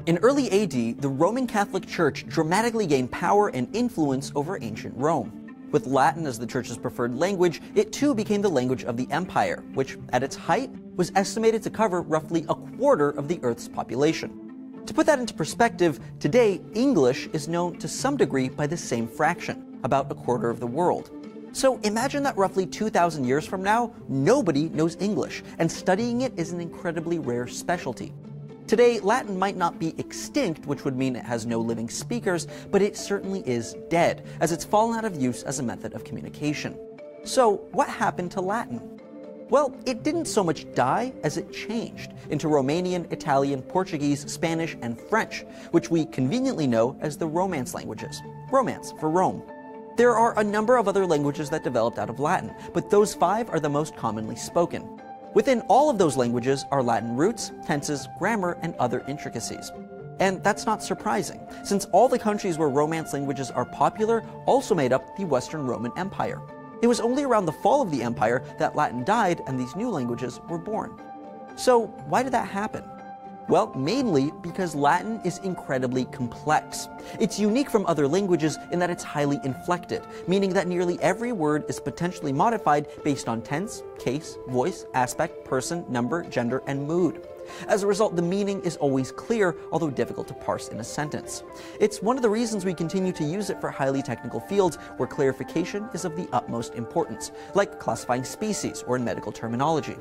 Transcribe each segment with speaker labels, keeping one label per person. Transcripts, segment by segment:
Speaker 1: In early AD, the Roman Catholic Church dramatically gained power and influence over ancient Rome. With Latin as the Church's preferred language, it too became the language of the empire, which, at its height, was estimated to cover roughly a quarter of the Earth's population. To put that into perspective, today, English is known to some degree by the same fraction, about a quarter of the world. So imagine that roughly 2,000 years from now, nobody knows English, and studying it is an incredibly rare specialty. Today, Latin might not be extinct, which would mean it has no living speakers, but it certainly is dead, as it's fallen out of use as a method of communication. So, what happened to Latin? Well, it didn't so much die as it changed into Romanian, Italian, Portuguese, Spanish, and French, which we conveniently know as the Romance languages. Romance for Rome. There are a number of other languages that developed out of Latin, but those 5 are the most commonly spoken. Within all of those languages are Latin roots, tenses, grammar, and other intricacies. And that's not surprising, since all the countries where Romance languages are popular also made up the Western Roman Empire. It was only around the fall of the empire that Latin died and these new languages were born. So why did that happen? Well, mainly because Latin is incredibly complex. It's unique from other languages in that it's highly inflected, meaning that nearly every word is potentially modified based on tense, case, voice, aspect, person, number, gender, and mood. As a result, the meaning is always clear, although difficult to parse in a sentence. It's one of the reasons we continue to use it for highly technical fields where clarification is of the utmost importance, like classifying species or in medical terminology.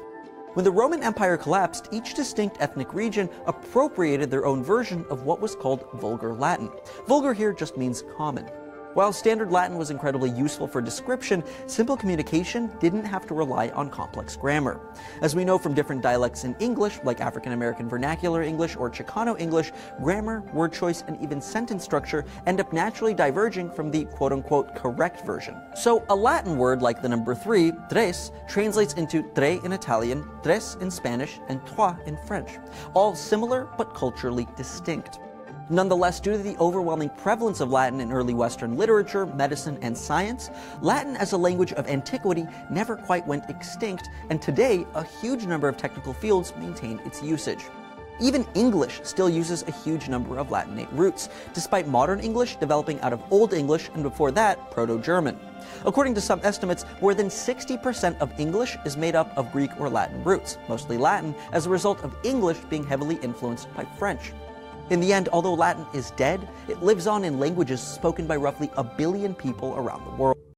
Speaker 1: When the Roman Empire collapsed, each distinct ethnic region appropriated their own version of what was called Vulgar Latin. Vulgar here just means common. While Standard Latin was incredibly useful for description, simple communication didn't have to rely on complex grammar. As we know from different dialects in English, like African American Vernacular English or Chicano English, grammar, word choice, and even sentence structure end up naturally diverging from the quote-unquote correct version. So a Latin word like the number 3, tres, translates into tre in Italian, tres in Spanish, and trois in French, all similar but culturally distinct. Nonetheless, due to the overwhelming prevalence of Latin in early Western literature, medicine, and science, Latin as a language of antiquity never quite went extinct, and today, a huge number of technical fields maintain its usage. Even English still uses a huge number of Latinate roots, despite modern English developing out of Old English and before that, Proto-German. According to some estimates, more than 60% of English is made up of Greek or Latin roots, mostly Latin, as a result of English being heavily influenced by French. In the end, although Latin is dead, it lives on in languages spoken by roughly 1 billion people around the world.